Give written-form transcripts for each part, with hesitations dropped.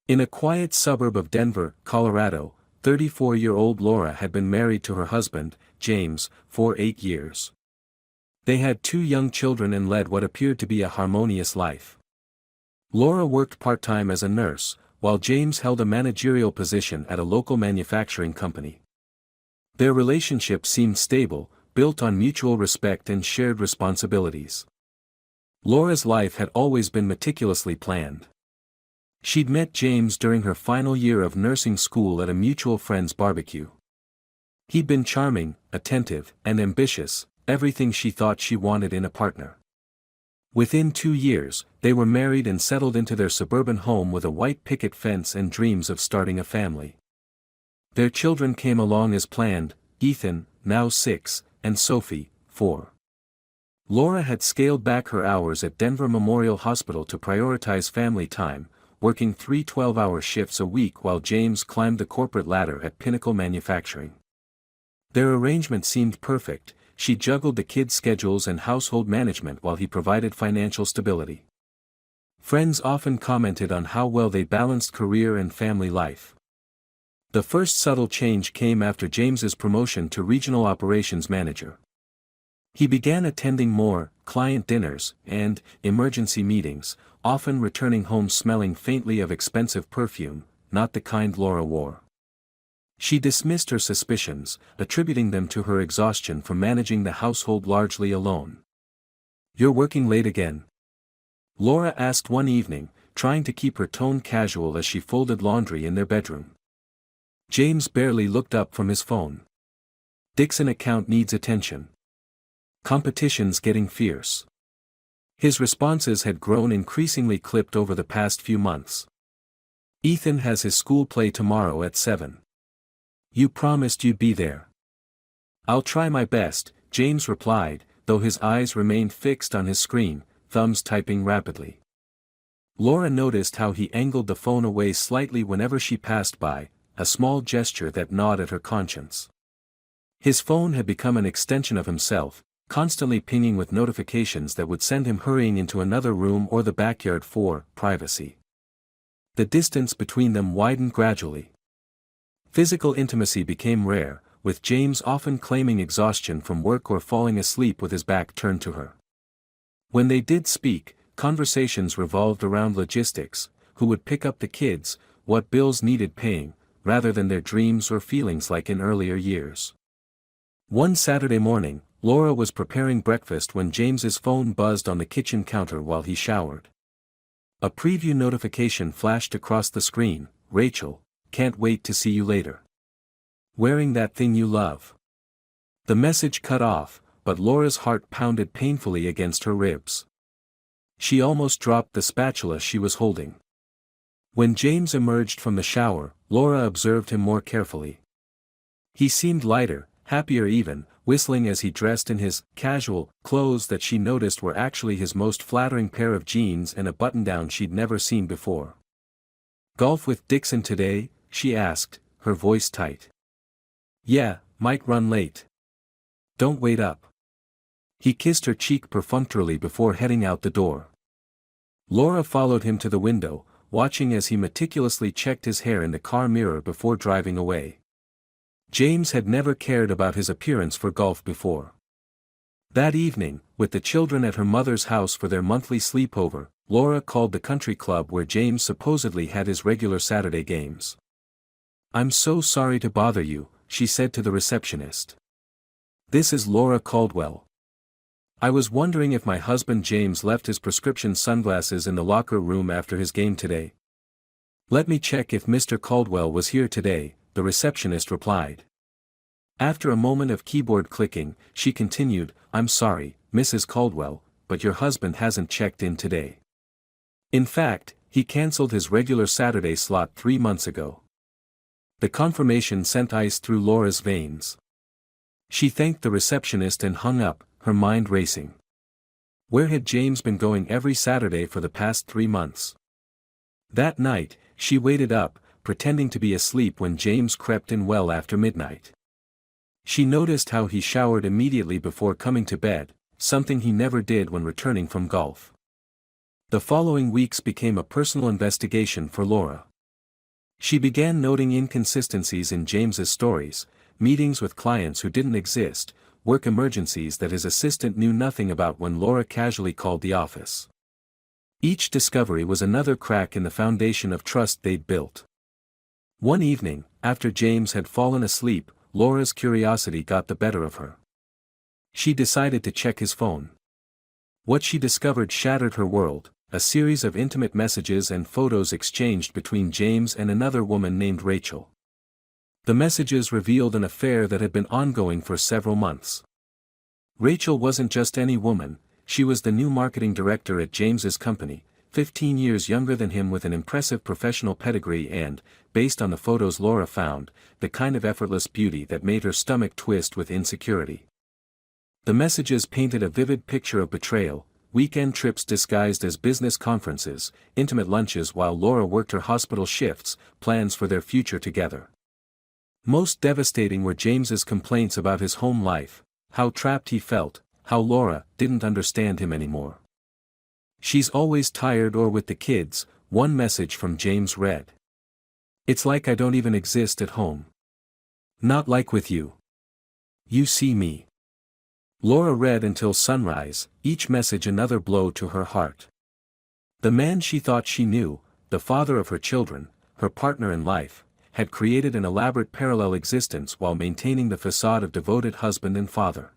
In a quiet suburb of Denver, Colorado, 34-year-old Laura had been married to her husband, James, for 8 years. They had 2 young children and led what appeared to be a harmonious life. Laura worked part-time as a nurse, while James held a managerial position at a local manufacturing company. Their relationship seemed stable, built on mutual respect and shared responsibilities. Laura's life had always been meticulously planned. She'd met James during her final year of nursing school at a mutual friend's barbecue. He'd been charming, attentive, and ambitious, everything she thought she wanted in a partner. Within 2 years, they were married and settled into their suburban home with a white picket fence and dreams of starting a family. Their children came along as planned, Ethan, now 6, and Sophie, 4. Laura had scaled back her hours at Denver Memorial Hospital to prioritize family time, working 3 12-hour shifts a week while James climbed the corporate ladder at Pinnacle Manufacturing. Their arrangement seemed perfect. She juggled the kids' schedules and household management while he provided financial stability. Friends often commented on how well they balanced career and family life. The first subtle change came after James's promotion to regional operations manager. He began attending more client dinners and emergency meetings, often returning home smelling faintly of expensive perfume, not the kind Laura wore. She dismissed her suspicions, attributing them to her exhaustion from managing the household largely alone. "You're working late again?" Laura asked one evening, trying to keep her tone casual as she folded laundry in their bedroom. James barely looked up from his phone. "Dixon account needs attention. Competition's getting fierce." His responses had grown increasingly clipped over the past few months. "Ethan has his school play tomorrow at 7. You promised you'd be there." "I'll try my best," James replied, though his eyes remained fixed on his screen, thumbs typing rapidly. Laura noticed how he angled the phone away slightly whenever she passed by, a small gesture that gnawed at her conscience. His phone had become an extension of himself, constantly pinging with notifications that would send him hurrying into another room or the backyard for privacy. The distance between them widened gradually. Physical intimacy became rare, with James often claiming exhaustion from work or falling asleep with his back turned to her. When they did speak, conversations revolved around logistics, who would pick up the kids, what bills needed paying, rather than their dreams or feelings like in earlier years. One Saturday morning, Laura was preparing breakfast when James's phone buzzed on the kitchen counter while he showered. A preview notification flashed across the screen: "Rachel, can't wait to see you later. Wearing that thing you love." The message cut off, but Laura's heart pounded painfully against her ribs. She almost dropped the spatula she was holding. When James emerged from the shower, Laura observed him more carefully. He seemed lighter, happier even, whistling as he dressed in his casual clothes that she noticed were actually his most flattering pair of jeans and a button-down she'd never seen before. "Golf with Dixon today?" she asked, her voice tight. "Yeah, might run late. Don't wait up." He kissed her cheek perfunctorily before heading out the door. Laura followed him to the window, watching as he meticulously checked his hair in the car mirror before driving away. James had never cared about his appearance for golf before. That evening, with the children at her mother's house for their monthly sleepover, Laura called the country club where James supposedly had his regular Saturday games. "I'm so sorry to bother you," she said to the receptionist. "This is Laura Caldwell. I was wondering if my husband James left his prescription sunglasses in the locker room after his game today." "Let me check if Mr. Caldwell was here today," the receptionist replied. After a moment of keyboard clicking, she continued, "I'm sorry, Mrs. Caldwell, but your husband hasn't checked in today. In fact, he cancelled his regular Saturday slot 3 months ago." The confirmation sent ice through Laura's veins. She thanked the receptionist and hung up, her mind racing. Where had James been going every Saturday for the past 3 months? That night, she waited up, pretending to be asleep when James crept in well after midnight. She noticed how he showered immediately before coming to bed, something he never did when returning from golf. The following weeks became a personal investigation for Laura. She began noting inconsistencies in James's stories, meetings with clients who didn't exist, work emergencies that his assistant knew nothing about when Laura casually called the office. Each discovery was another crack in the foundation of trust they'd built. One evening, after James had fallen asleep, Laura's curiosity got the better of her. She decided to check his phone. What she discovered shattered her world: a series of intimate messages and photos exchanged between James and another woman named Rachel. The messages revealed an affair that had been ongoing for several months. Rachel wasn't just any woman, she was the new marketing director at James's company, 15 years younger than him with an impressive professional pedigree and, based on the photos Laura found, the kind of effortless beauty that made her stomach twist with insecurity. The messages painted a vivid picture of betrayal: weekend trips disguised as business conferences, intimate lunches while Laura worked her hospital shifts, plans for their future together. Most devastating were James's complaints about his home life, how trapped he felt, how Laura didn't understand him anymore. "She's always tired or with the kids," one message from James read. "It's like I don't even exist at home. Not like with you. You see me." Laura read until sunrise, each message another blow to her heart. The man she thought she knew, the father of her children, her partner in life, had created an elaborate parallel existence while maintaining the facade of devoted husband and father.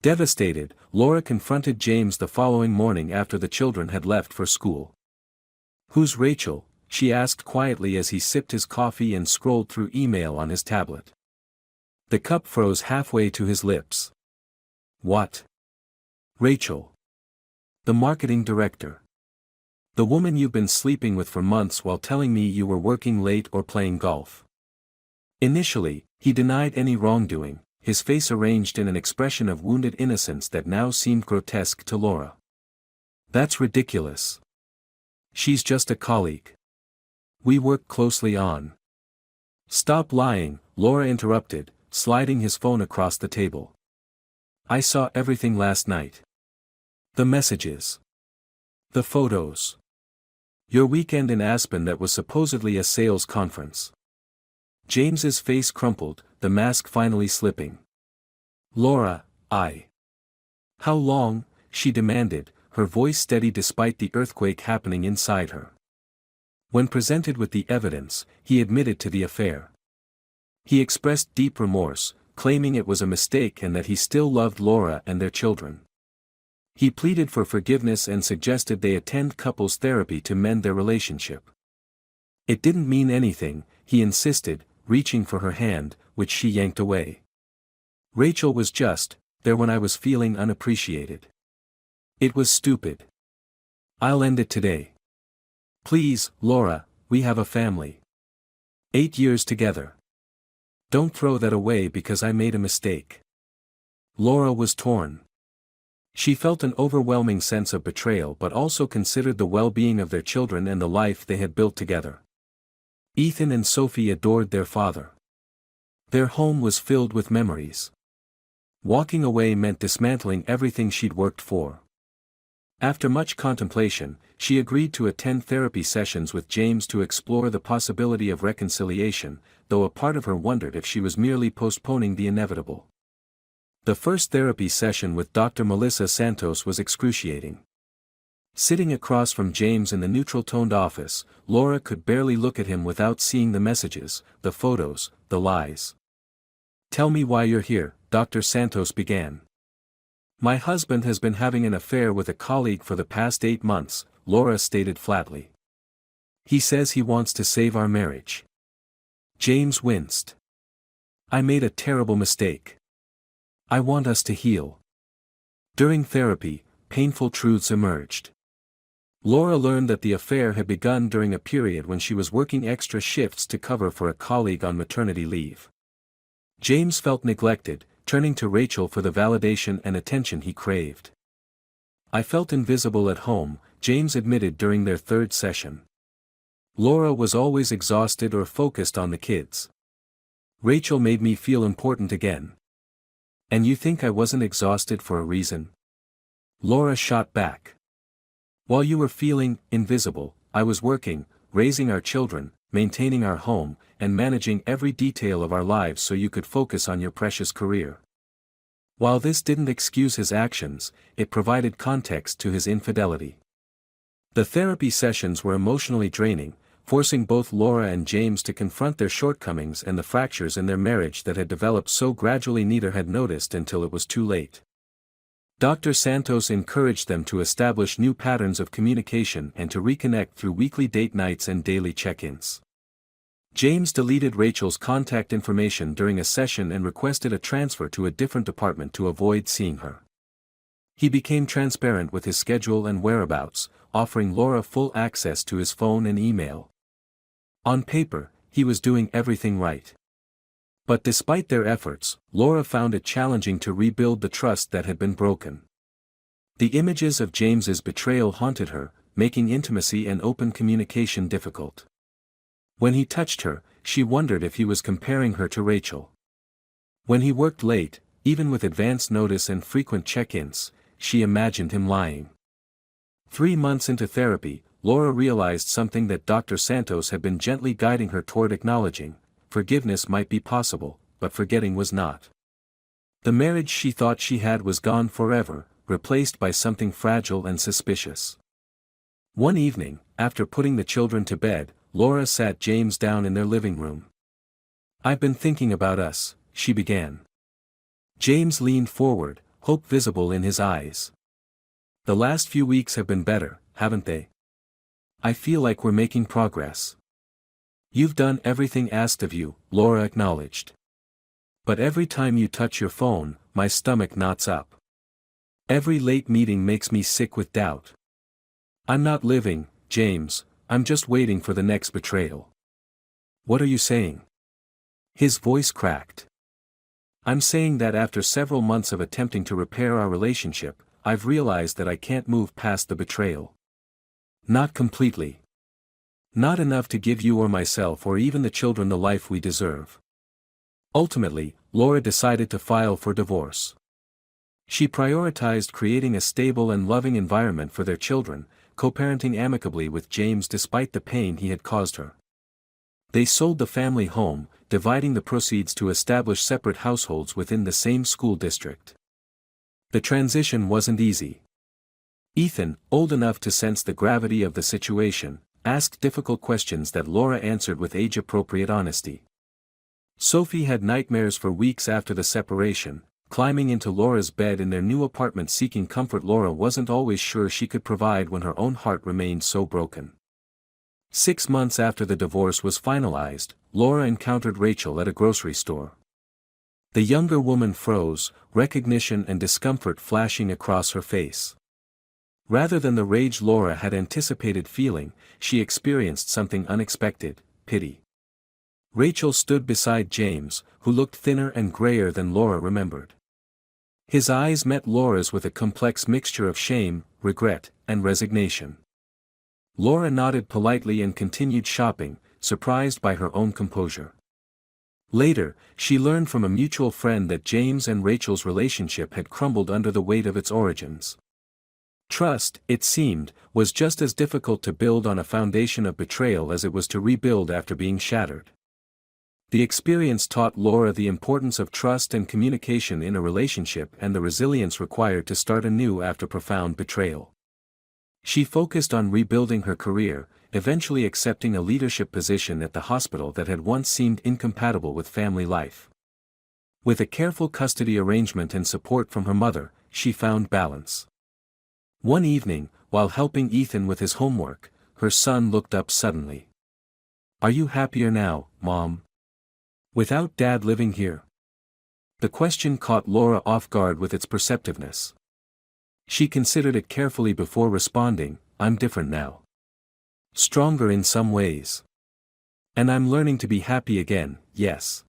Devastated, Laura confronted James the following morning after the children had left for school. "Who's Rachel?" she asked quietly as he sipped his coffee and scrolled through email on his tablet. The cup froze halfway to his lips. "What? Rachel? The marketing director? The woman you've been sleeping with for months while telling me you were working late or playing golf?" Initially, he denied any wrongdoing, his face arranged in an expression of wounded innocence that now seemed grotesque to Laura. "That's ridiculous. She's just a colleague. We work closely on." "Stop lying," Laura interrupted, sliding his phone across the table. "I saw everything last night. The messages. The photos. Your weekend in Aspen that was supposedly a sales conference." James's face crumpled, the mask finally slipping. "Laura, How long?" she demanded, her voice steady despite the earthquake happening inside her. When presented with the evidence, he admitted to the affair. He expressed deep remorse, claiming it was a mistake and that he still loved Laura and their children. He pleaded for forgiveness and suggested they attend couples therapy to mend their relationship. "It didn't mean anything," he insisted, reaching for her hand, which she yanked away. "Rachel was just there when I was feeling unappreciated. It was stupid. I'll end it today. Please, Laura, we have a family. 8 years together. Don't throw that away because I made a mistake." Laura was torn. She felt an overwhelming sense of betrayal but also considered the well-being of their children and the life they had built together. Ethan and Sophie adored their father. Their home was filled with memories. Walking away meant dismantling everything she'd worked for. After much contemplation, she agreed to attend therapy sessions with James to explore the possibility of reconciliation, though a part of her wondered if she was merely postponing the inevitable. The first therapy session with Dr. Melissa Santos was excruciating. Sitting across from James in the neutral-toned office, Laura could barely look at him without seeing the messages, the photos, the lies. "Tell me why you're here," Dr. Santos began. "My husband has been having an affair with a colleague for the past 8 months, Laura stated flatly. "He says he wants to save our marriage." James winced. "I made a terrible mistake. I want us to heal." During therapy, painful truths emerged. Laura learned that the affair had begun during a period when she was working extra shifts to cover for a colleague on maternity leave. James felt neglected, turning to Rachel for the validation and attention he craved. "I felt invisible at home," James admitted during their third session. "Laura was always exhausted or focused on the kids. Rachel made me feel important again." "And you think I wasn't exhausted for a reason?" Laura shot back. "While you were feeling invisible, I was working, raising our children, maintaining our home, and managing every detail of our lives so you could focus on your precious career. While this didn't excuse his actions, it provided context to his infidelity. The therapy sessions were emotionally draining, forcing both Laura and James to confront their shortcomings and the fractures in their marriage that had developed so gradually neither had noticed until it was too late. Dr. Santos encouraged them to establish new patterns of communication and to reconnect through weekly date nights and daily check-ins. James deleted Rachel's contact information during a session and requested a transfer to a different department to avoid seeing her. He became transparent with his schedule and whereabouts, offering Laura full access to his phone and email. On paper, he was doing everything right. But despite their efforts, Laura found it challenging to rebuild the trust that had been broken. The images of James's betrayal haunted her, making intimacy and open communication difficult. When he touched her, she wondered if he was comparing her to Rachel. When he worked late, even with advance notice and frequent check-ins, she imagined him lying. 3 months into therapy, Laura realized something that Dr. Santos had been gently guiding her toward acknowledging: forgiveness might be possible, but forgetting was not. The marriage she thought she had was gone forever, replaced by something fragile and suspicious. One evening, after putting the children to bed, Laura sat James down in their living room. "I've been thinking about us," she began. James leaned forward, hope visible in his eyes. "The last few weeks have been better, haven't they? I feel like we're making progress." "You've done everything asked of you," Laura acknowledged. "But every time you touch your phone, my stomach knots up. Every late meeting makes me sick with doubt. I'm not living, James, I'm just waiting for the next betrayal." "What are you saying?" His voice cracked. "I'm saying that after several months of attempting to repair our relationship, I've realized that I can't move past the betrayal. Not completely. Not enough to give you or myself or even the children the life we deserve." Ultimately, Laura decided to file for divorce. She prioritized creating a stable and loving environment for their children, co-parenting amicably with James despite the pain he had caused her. They sold the family home, dividing the proceeds to establish separate households within the same school district. The transition wasn't easy. Ethan, old enough to sense the gravity of the situation, asked difficult questions that Laura answered with age-appropriate honesty. Sophie had nightmares for weeks after the separation, climbing into Laura's bed in their new apartment seeking comfort Laura wasn't always sure she could provide when her own heart remained so broken. 6 months after the divorce was finalized, Laura encountered Rachel at a grocery store. The younger woman froze, recognition and discomfort flashing across her face. Rather than the rage Laura had anticipated feeling, she experienced something unexpected: pity. Rachel stood beside James, who looked thinner and grayer than Laura remembered. His eyes met Laura's with a complex mixture of shame, regret, and resignation. Laura nodded politely and continued shopping, surprised by her own composure. Later, she learned from a mutual friend that James and Rachel's relationship had crumbled under the weight of its origins. Trust, it seemed, was just as difficult to build on a foundation of betrayal as it was to rebuild after being shattered. The experience taught Laura the importance of trust and communication in a relationship and the resilience required to start anew after profound betrayal. She focused on rebuilding her career, eventually accepting a leadership position at the hospital that had once seemed incompatible with family life. With a careful custody arrangement and support from her mother, she found balance. One evening, while helping Ethan with his homework, her son looked up suddenly. "Are you happier now, Mom? Without Dad living here?" The question caught Laura off guard with its perceptiveness. She considered it carefully before responding, "I'm different now. Stronger in some ways. And I'm learning to be happy again, yes."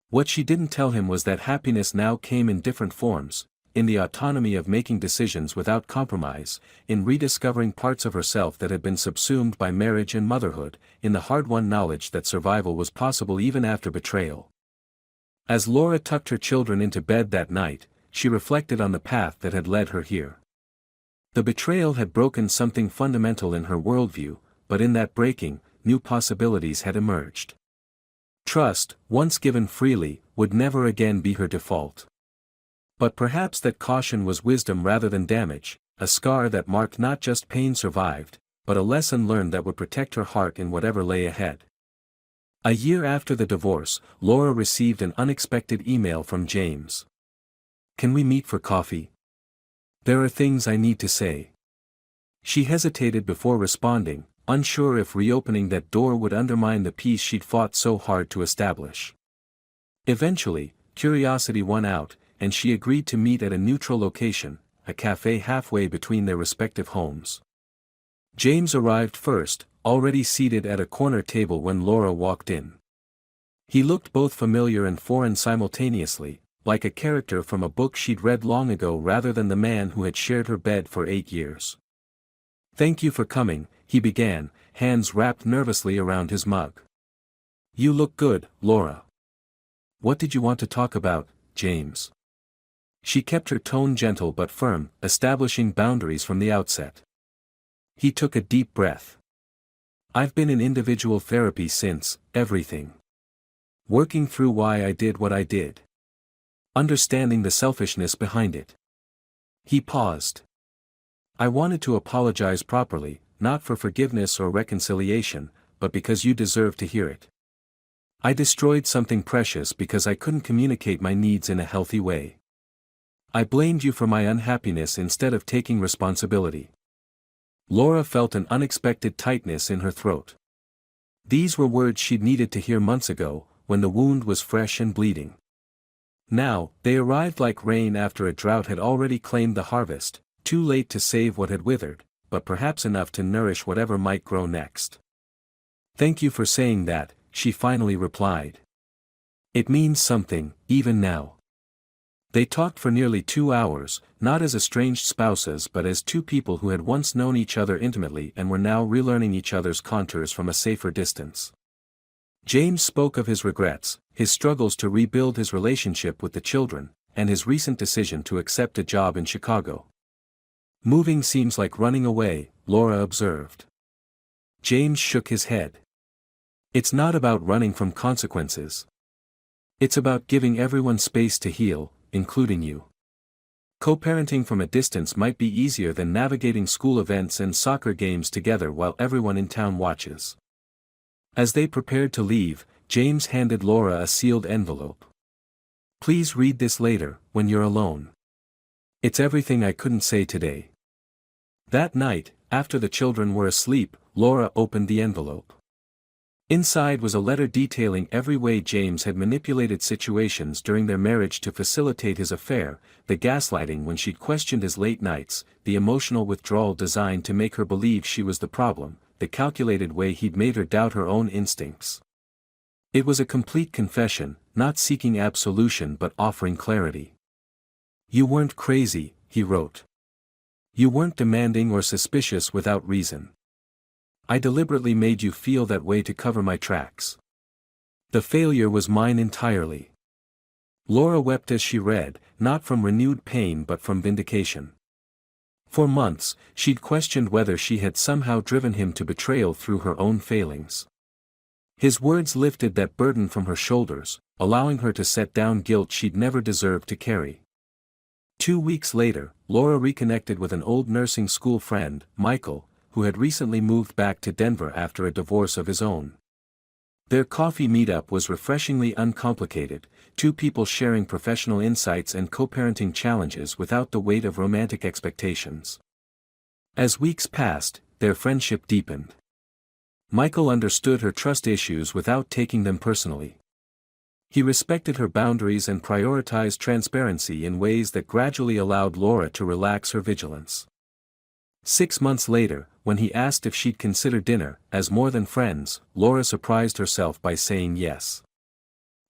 What she didn't tell him was that happiness now came in different forms, in the autonomy of making decisions without compromise, in rediscovering parts of herself that had been subsumed by marriage and motherhood, in the hard-won knowledge that survival was possible even after betrayal. As Laura tucked her children into bed that night, she reflected on the path that had led her here. The betrayal had broken something fundamental in her worldview, but in that breaking, new possibilities had emerged. Trust, once given freely, would never again be her default. But perhaps that caution was wisdom rather than damage, a scar that marked not just pain survived, but a lesson learned that would protect her heart in whatever lay ahead. A year after the divorce, Laura received an unexpected email from James. "Can we meet for coffee? There are things I need to say." She hesitated before responding, unsure if reopening that door would undermine the peace she'd fought so hard to establish. Eventually, curiosity won out, and she agreed to meet at a neutral location, a cafe halfway between their respective homes. James arrived first, already seated at a corner table when Laura walked in. He looked both familiar and foreign simultaneously, like a character from a book she'd read long ago rather than the man who had shared her bed for 8 years. "Thank you for coming," he began, hands wrapped nervously around his mug. "You look good, Laura." "What did you want to talk about, James?" She kept her tone gentle but firm, establishing boundaries from the outset. He took a deep breath. "I've been in individual therapy since, everything. Working through why I did what I did. Understanding the selfishness behind it." He paused. "I wanted to apologize properly, not for forgiveness or reconciliation, but because you deserve to hear it. I destroyed something precious because I couldn't communicate my needs in a healthy way. I blamed you for my unhappiness instead of taking responsibility." Laura felt an unexpected tightness in her throat. These were words she'd needed to hear months ago, when the wound was fresh and bleeding. Now, they arrived like rain after a drought had already claimed the harvest, too late to save what had withered, but perhaps enough to nourish whatever might grow next. "Thank you for saying that," she finally replied. "It means something, even now." They talked for nearly 2 hours, not as estranged spouses but as two people who had once known each other intimately and were now relearning each other's contours from a safer distance. James spoke of his regrets, his struggles to rebuild his relationship with the children, and his recent decision to accept a job in Chicago. "Moving seems like running away," Laura observed. James shook his head. "It's not about running from consequences. It's about giving everyone space to heal, including you. Co-parenting from a distance might be easier than navigating school events and soccer games together while everyone in town watches." As they prepared to leave, James handed Laura a sealed envelope. "Please read this later, when you're alone. It's everything I couldn't say today." That night, after the children were asleep, Laura opened the envelope. Inside was a letter detailing every way James had manipulated situations during their marriage to facilitate his affair, the gaslighting when she'd questioned his late nights, the emotional withdrawal designed to make her believe she was the problem, the calculated way he'd made her doubt her own instincts. It was a complete confession, not seeking absolution but offering clarity. "You weren't crazy," he wrote. "You weren't demanding or suspicious without reason. I deliberately made you feel that way to cover my tracks. The failure was mine entirely." Laura wept as she read, not from renewed pain but from vindication. For months, she'd questioned whether she had somehow driven him to betrayal through her own failings. His words lifted that burden from her shoulders, allowing her to set down guilt she'd never deserved to carry. 2 weeks later, Laura reconnected with an old nursing school friend, Michael, who had recently moved back to Denver after a divorce of his own. Their coffee meetup was refreshingly uncomplicated, two people sharing professional insights and co-parenting challenges without the weight of romantic expectations. As weeks passed, their friendship deepened. Michael understood her trust issues without taking them personally. He respected her boundaries and prioritized transparency in ways that gradually allowed Laura to relax her vigilance. 6 months later, when he asked if she'd consider dinner as more than friends, Laura surprised herself by saying yes.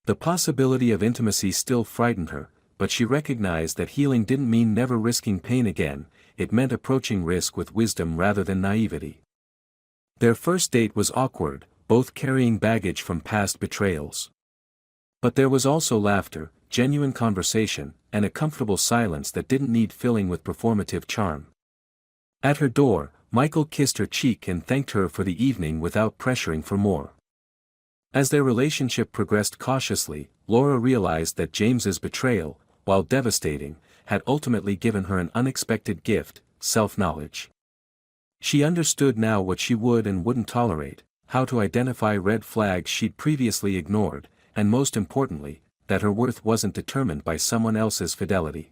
The possibility of intimacy still frightened her, but she recognized that healing didn't mean never risking pain again, it meant approaching risk with wisdom rather than naivety. Their first date was awkward, both carrying baggage from past betrayals. But there was also laughter, genuine conversation, and a comfortable silence that didn't need filling with performative charm. At her door, Michael kissed her cheek and thanked her for the evening without pressuring for more. As their relationship progressed cautiously, Laura realized that James's betrayal, while devastating, had ultimately given her an unexpected gift, self-knowledge. She understood now what she would and wouldn't tolerate, how to identify red flags she'd previously ignored, and most importantly, that her worth wasn't determined by someone else's fidelity.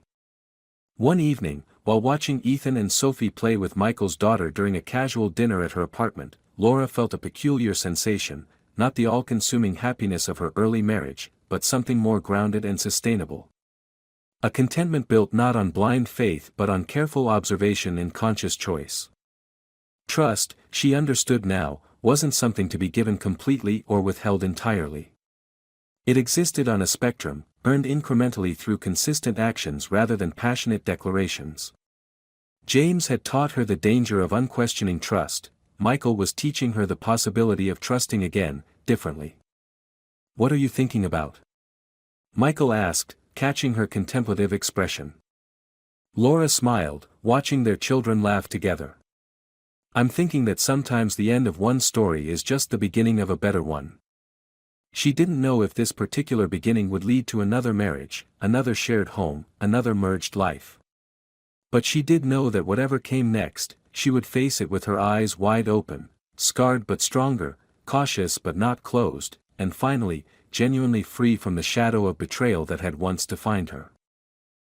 One evening, while watching Ethan and Sophie play with Michael's daughter during a casual dinner at her apartment, Laura felt a peculiar sensation, not the all-consuming happiness of her early marriage, but something more grounded and sustainable. A contentment built not on blind faith but on careful observation and conscious choice. Trust, she understood now, wasn't something to be given completely or withheld entirely. It existed on a spectrum, earned incrementally through consistent actions rather than passionate declarations. James had taught her the danger of unquestioning trust. Michael was teaching her the possibility of trusting again, differently. "What are you thinking about?" Michael asked, catching her contemplative expression. Laura smiled, watching their children laugh together. "I'm thinking that sometimes the end of one story is just the beginning of a better one." She didn't know if this particular beginning would lead to another marriage, another shared home, another merged life. But she did know that whatever came next, she would face it with her eyes wide open, scarred but stronger, cautious but not closed, and finally, genuinely free from the shadow of betrayal that had once defined her.